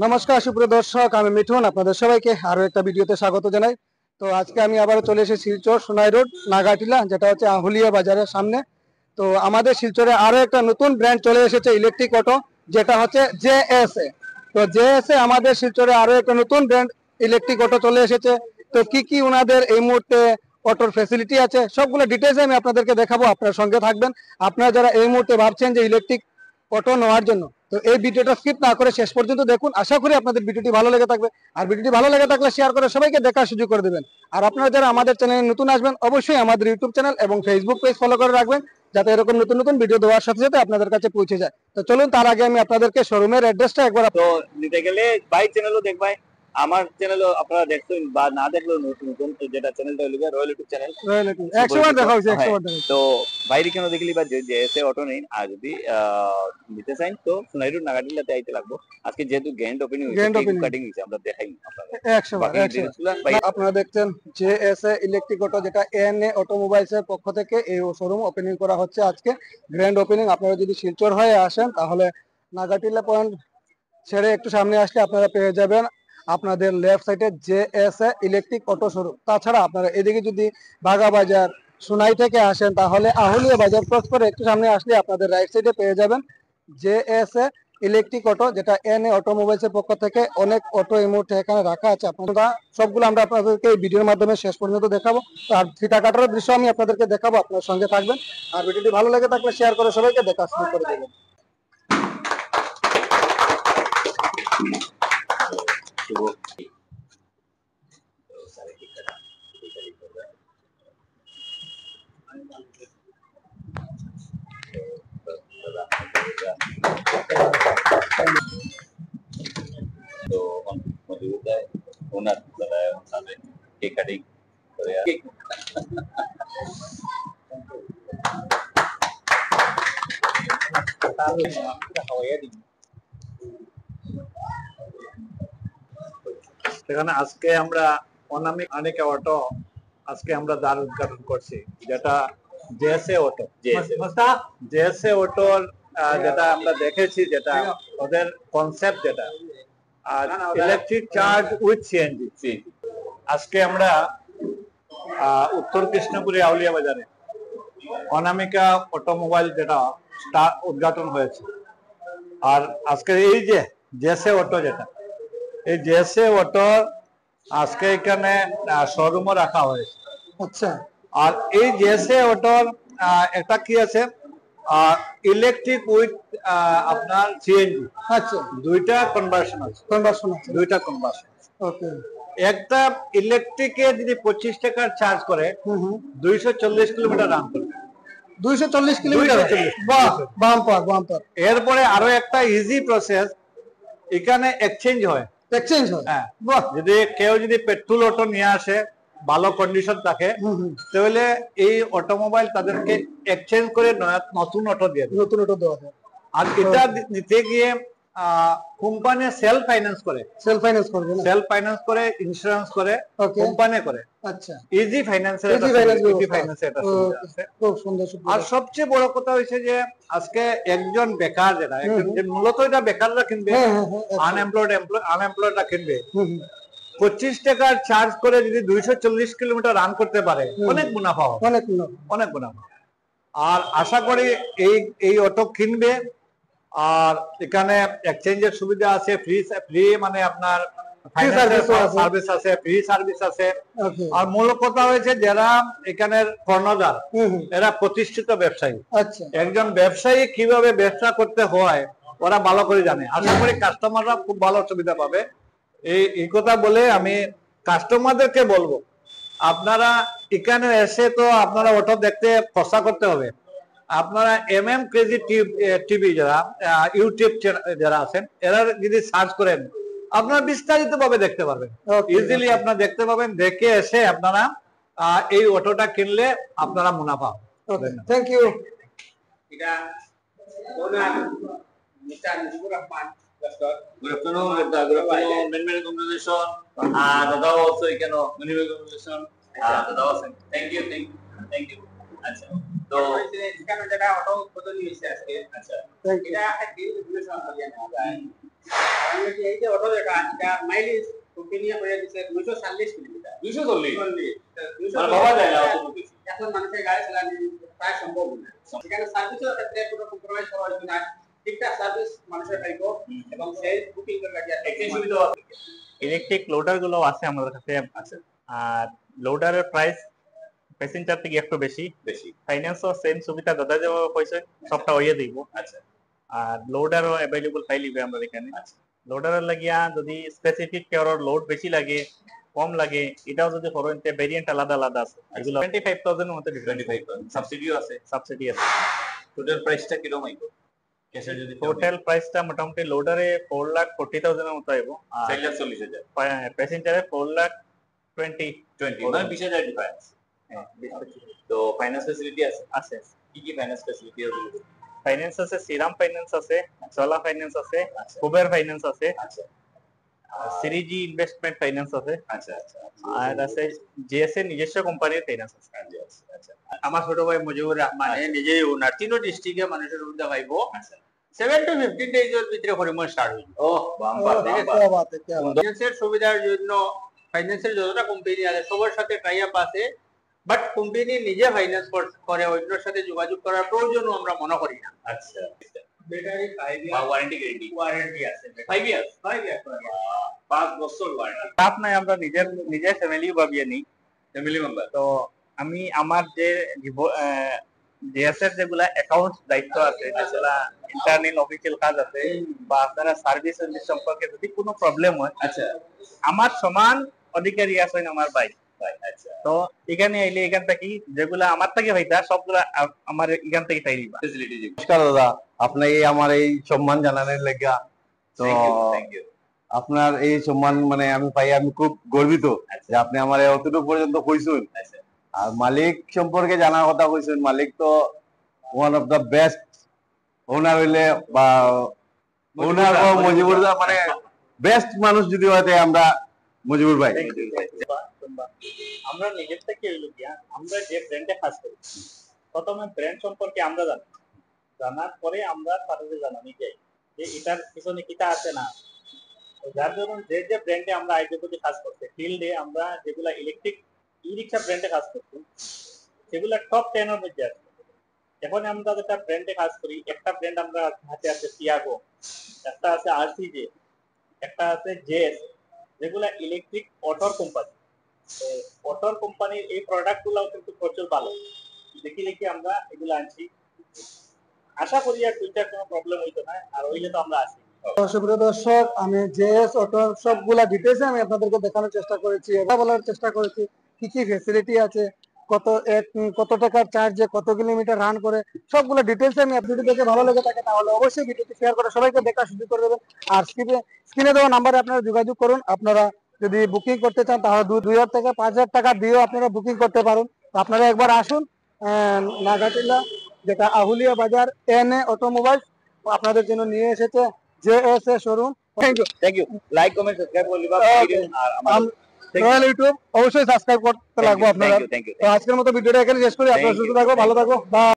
নমস্কার সুপ্রিয় দর্শক, আমি মিঠুন আপনাদের সবাইকে আরো একটা ভিডিওতে স্বাগত জানাই। তো আজকে আমি আবারও চলে এসেছি শিলচর সোনাই রোড নাগাটিলা, যেটা হচ্ছে আহুলিয়া বাজারের সামনে। তো আমাদের শিলচরে আরো একটা নতুন ব্র্যান্ড চলে এসেছে ইলেকট্রিক অটো, যেটা হচ্ছে জেএসএ। তো জেএসএ আমাদের শিলচরে আরো একটা নতুন ব্র্যান্ড ইলেকট্রিক অটো চলে এসেছে। তো কি কি ওনাদের এই মুহূর্তে অটোর ফ্যাসিলিটি আছে সবগুলো ডিটেলস আমি আপনাদেরকে দেখাবো, আপনার সঙ্গে থাকবেন। আপনারা যারা এই মুহূর্তে ভাবছেন যে ইলেকট্রিক অটো নেওয়ার জন্য, তো এই ভিডিওটা স্কিপ না করে শেষ পর্যন্ত দেখুন। আশা করি আপনাদের ভিডিওটি ভালো লেগে থাকবে। আর ভিডিওটি ভালো লেগে থাকলে শেয়ার করে সবাইকে দেখার সুযোগ করে দেবেন। আর আপনারা যারা আমাদের চ্যানেলে নতুন আসবেন, অবশ্যই আমাদের ইউটিউব চ্যানেল এবং ফেসবুক পেজ ফলো করে রাখবেন, যাতে এরকম নতুন নতুন ভিডিও দেওয়ার সাথে সাথে আপনাদের কাছে পৌঁছে যায়। তো চলুন, তার আগে আমি আপনাদেরকে শোরুমের অ্যাড্রেসটা একবার তো নিতে গেলে ভাই চ্যানেলও দেখবাই, আমার চ্যানেলও আপনারা দেখছেন বা না দেখলেও নতুন নতুন তো যেটা চ্যানেলটা হলো রয়্যাল ইউটিউব চ্যানেল 100 বার দেখা হয়েছে, 100 বার দেখা হয়েছে। তো বাইরে কেন দেখলি বা যে এসে অটো নেই আর যদি নিতে চাই তো সোনাইরুড নাগাটিলাতে আইতে লাগবো। আজকে যেহেতু গ্র্যান্ড ওপেনিং গ্র্যান্ড হয়েছে, ওপেনিং কাটিং হয়েছে, আমরা দেখাই আপনাদের 100 বার 100 বার। আপনারা দেখছেন জেএসএ ইলেকট্রিক অটো, যেটা এএনএ অটোমোবাইলস এর পক্ষ থেকে এই শোরুম ওপেনিং করা হচ্ছে আজকে, গ্র্যান্ড ওপেনিং। আপনারা যদি শিলচর হয়ে আসেন তাহলে নাগাটিলা পয়েন্ট ছেড়ে একটু সামনে আসলে আপনারা পেয়ে যাবেন আপনাদের লেফট সাইডে জেএসএ ইলেকট্রিক অটো শোরুম। তাছাড়া আপনারা এদিকে যদি বাগা বাজার সোনাই থেকে আসেন তাহলে আহুলিয়া বাজার ক্রস করে একটু সামনে আসলে আপনাদের রাইট সাইডে পেয়ে যাবেন জেএসএ ইলেকট্রিক অটো, যেটা এনএ অটোমোবাইলস এর পক্ষ থেকে। অনেক অটো এই মুহূর্তে এখানে রাখা আছে, আপনারা সবগুলো আমরা আপনাদেরকে এই ভিডিওর মাধ্যমে শেষ পর্যন্ত দেখাবো। আর ফিতা কাটার দৃশ্য আমি আপনাদেরকে দেখাবো, আপনার সঙ্গে থাকবেন। আর ভিডিওটি ভালো লেগে থাকলে শেয়ার করে সবাইকে দেখা শুরু করে দেবেন। তো মধ্যবিদ্যায় ওনার সামনে কেক কাটিং করে সেখানে আজকে আমরা অনামিক আনিকা অটো আজকে আমরা দ্বার উদ্ঘাটন করছি, যেটা জেএসএ অটো। জেএসএ অটোর যেটা আমরা দেখেছি, যেটা ওদের কনসেপ্ট, যেটা আর ইলেকট্রিক চার্জ উইথ সিএনজি। আজকে আমরা উত্তর কৃষ্ণপুরে আউলিয়া বাজারে অনামিকা অটোমোবাইল যেটা উদ্ঘাটন হয়েছে। আর আজকে এই যে জেএসএ অটো, যেটা এই জেএসএ অটো আজকে এখানে শোরুমও রাখা হয়েছে। আচ্ছা, আর এই জেএসএ অটোর একটা কি আছে, ইলেকট্রিক উইথ আপনার সিএনজি। আচ্ছা, দুইটা কনভার্সন আছে, দুইটা কনভার্সন। ওকে। একটা ইলেকট্রিকে যদি 25 টাকার চার্জ করে 240 কিলোমিটার রান করবে। 240 কিলোমিটার, বাহ, বাম্পার বাম্পার। এরপরে আরো একটা ইজি প্রসেস, এখানে এক্সচেঞ্জ হয়। এক্সচেঞ্জ হয়, হ্যাঁ, বাহ। যদি কেউ যদি পেট্রোল অটো নিয়ে আসে, ভালো কন্ডিশন থাকে, তাহলে এই অটোমোবাইল তাদেরকে এক্সচেঞ্জ করে নতুন অটো দিয়ে দেবে, নতুন অটো দেওয়া হয়। আর এটা নিতে গিয়ে কোম্পানি সেলফ ফাইন্যান্স করে, সেলফ ফাইন্যান্স করে, ইন্স্যুরেন্স করে, কোম্পানি করে। আচ্ছা, ইজি ফাইন্যান্সের এটা সুবিধা আছে। খুব সুন্দর। আর সবচেয়ে বড় কথা হচ্ছে যে আজকে একজন বেকার, যেটা মূলত এটা বেকাররা কিনবে, আনএমপ্লয়েডরা কিনবে, 25 টাকার চার্জ করে যদি 240 কিলোমিটার রান করতে পারে, অনেক মুনাফা হবে, অনেক মুনাফা। আর আশা করি এই অটো কিনবে। আর এখানে এক্সচেঞ্জের সুবিধা আছে, ফ্রি মানে আপনার সার্ভিস আছে, ফ্রি সার্ভিস আছে। আর মূল কথা হয়েছে যারা এখানের কর্ণধার, এরা প্রতিষ্ঠিত ব্যবসায়ী। একজন ব্যবসায়ী কিভাবে ব্যবসা করতে হয় ওরা ভালো করে জানে। আশা করি কাস্টমাররা খুব ভালো সুবিধা পাবে। এই কথা বলে আমি কাস্টমারদেরকে বলবো, আপনারা এখানে এসে তো আপনারা অটো দেখতে খরচা করতে হবে। আপনারা ক্রেজি টিভি যারা ইউটিউব যারা আছেন, এরা যদি সার্চ করেন আপনারা বিস্তারিত ভাবে দেখতে পারবেন, ইজিলি আপনারা দেখতে পাবেন। দেখে এসে আপনারা এই অটোটা কিনলে আপনারা মুনাফা। Thank you. Good afternoon, many congratulations. Dada also, many congratulations. Dada also, thank you. আচ্ছা, তো এখানে যেটা অটো বদলি হইছে আজকে, আচ্ছা, এটা একটা রেগুলেশন বলি না, এই যে অটো যেটা এটা মাইলেজ কোম্পানিয়া করে দিছে 240 কিলোমিটার 240 মানে 240 ভাবা যায় না এখন মানুষের গাড়ি চালানো প্রায় সম্ভব না সেখানে সার্ভিসের ক্ষেত্রে কোনো কম্প্রোমাইজ করা হচ্ছে না ঠিকঠাক সার্ভিস মানুষের পাইব এবং সেই বুকিং করে রাখি এক্সচেঞ্জ সুবিধা আছে ইলেকট্রিক লোডার গুলো আছে আমাদের কাছে। আচ্ছা আর লোডারের প্রাইস প্যাসেঞ্জার থেকে একটু বেশি। ফাইন্যান্সও সেম সুবিধা দাদা যে কইছে সবটা হইয়ে দিব। আচ্ছা আর লোডারও अवेलेबल পাইলিবে আমরা এখানে। আচ্ছা লোডারের লাগিয়া যদি স্পেসিফিক কেউর লোড বেশি লাগে কম লাগে এটাও যদি করেন তে ভেরিয়েন্ট আলাদা আলাদা আছে। এগুলো 25000 এর মতো ডিফারেন্ট 25 সাবসিডিও আছে সাবসিডি আছে। টোটাল প্রাইসটা কি রকম আইবো ক্যাশে যদি টোটাল প্রাইসটা মোটামুটি লোডারে 4,40,000 এর মতো আইবো আর 4,40,000 প্যাসেঞ্জারে 4,20,000 মানে 20,000 ডিফারেন্স তো ফাইন্যান্স ফ্যাসিলিটি আছে আছে। কি কি ফাইন্যান্স ফ্যাসিলিটি আছে ফাইন্যান্স আছে, শ্রীরাম ফাইন্যান্স আছে, চলা ফাইন্যান্স আছে, আচ্ছা কুবের ফাইন্যান্স আছে, আচ্ছা সিরিজি ইনভেস্টমেন্ট ফাইন্যান্স আছে, আচ্ছা আচ্ছা আর আছে জিএসএ নিজস্ব কোম্পানির ফাইন্যান্স আছে। আচ্ছা আমার ছোট ভাই মুজিবুর রহমান নিজেই ওনার তিনো ডিস্ট্রিক্টে মানুষের সুবিধা পাইব আচ্ছা 7 to 15 ডেজের ভিতরে হরিমন স্টার্ট হইব ও বাম্পার क्या बात है क्या बात ফাইন্যান্সের সুবিধার জন্য ফাইন্যান্সের যতটা কোম্পানি আছে সবার সাথে টাই আপ আছে বাট কোম্পানি নিজে ফাইন্যান্স করে অন্যের সাথে যোগাযোগ করার প্রয়োজনও আমরা মনে করি না আচ্ছা ব্যাটারি 5 বা ওয়ারেন্টি গ্যারান্টি ওয়ারেন্টি আছে 5 ইয়ার্স 5 ইয়ার 5 বছর ওয়ারেন্টি তাপ নাই, আমরা নিজের ফ্যামিলি ভাবিয়ে নিই। ফ্যামিলি মেম্বার তো আমি আমার যে জিএসএর যেগুলা অ্যাকাউন্ট দায়িত্ব আছে, যেগুলা ইন্টারনাল অফিসিয়াল কাজ আছে বা আপনারা সার্ভিস সম্পর্কে যদি কোনো প্রবলেম হয়, আচ্ছা আমার সমান অধিকারী আছেন আমার ভাই। আচ্ছা তো এখানে আইলে এখান থেকে যেগুলা আমার থেকে হইতা সবগুলা আমার এখান থেকে তাই দিবা। ফ্যাসিলিটি জি নমস্কার দাদা, আপনার এই আমার এই সম্মান জানানোর লেগা তো থ্যাংক ইউ আপনার এই সম্মান মানে আমি পাই, আমি খুব গর্বিত যে আপনি আমার অতটুকু পর্যন্ত কইছেন। আচ্ছা আর মালিক সম্পর্কে জানার কথা কইছেন, মালিক তো ওয়ান অফ দা বেস্ট ওনার হইলে বা ওনার মজিবুর দা মানে বেস্ট মানুষ যদি হয় তাই আমরা মজিবুর ভাই। আমরা নিজের থেকে হইলো কি, আমরা যে ব্র্যান্ডে কাজ করি প্রথমে ব্র্যান্ড সম্পর্কে আমরা জানি, জানার পরে আমরা তাদের জানানি চাই যে এটার পিছনে কিটা আছে না। যার জন্য যে ব্র্যান্ডে আমরা আগে থেকে কাজ করতে ফিল্ডে আমরা যেগুলা ইলেকট্রিক ই রিক্সা ব্র্যান্ডে কাজ করছি সেগুলা টপ 10 এর মধ্যে আছে। এখন আমরা যেটা ব্র্যান্ডে কাজ করি, একটা ব্র্যান্ড আমরা হাতে আছে টিয়াগো, একটা আছে আরসিজে, একটা আছে জেএস, যেগুলা ইলেকট্রিক অটোর কোম্পানি। অটোর কোম্পানির এই প্রোডাক্ট গুলাও কিন্তু প্রচুর ভালো, দেখি আমরা এগুলো আনছি। আশা করি আর ফিউচার কোনো প্রবলেম হইতো না, আর হইলে তো আমরা আসি। সুপ্রিয় দর্শক, আমি জেএস অটোর সবগুলা ডিটেইলস আমি আপনাদেরকে দেখানোর চেষ্টা করেছি, এটা বলার চেষ্টা করেছি কি কি ফ্যাসিলিটি আছে, কত টাকার চার্জে কত কিলোমিটার রান করে, সবগুলো ডিটেইলস আমি ভিডিও দেখে ভালো লেগে থাকে তাহলে অবশ্যই ভিডিওটি শেয়ার করে সবাইকে দেখা শুরু করে দেবেন। আর স্ক্রিনে দেওয়া নাম্বারে আপনারা যোগাযোগ করুন। আপনারা যদি বুকিং করতে চান তাহলে 2,000 থেকে 5,000 টাকা দিয়েও আপনারা বুকিং করতে পারেন। আপনারা একবার আসুন নাগাটিলা, যেটা আহুলিয়া বাজার এনএ অটোমোবাইল আপনাদের জন্য নিয়ে এসেছে JSA showroom. Thank you like comment subscribe করে দিবা আর আমার রয়্যাল ইউটিউব অবশ্যই সাবস্ক্রাইব করতে লাগবে আপনারা। থ্যাংক ইউ তো আজকের মতো ভিডিওটা এখানে শেষ করি। আপনারা সুস্থ থাকো, ভালো থাকো, বাই।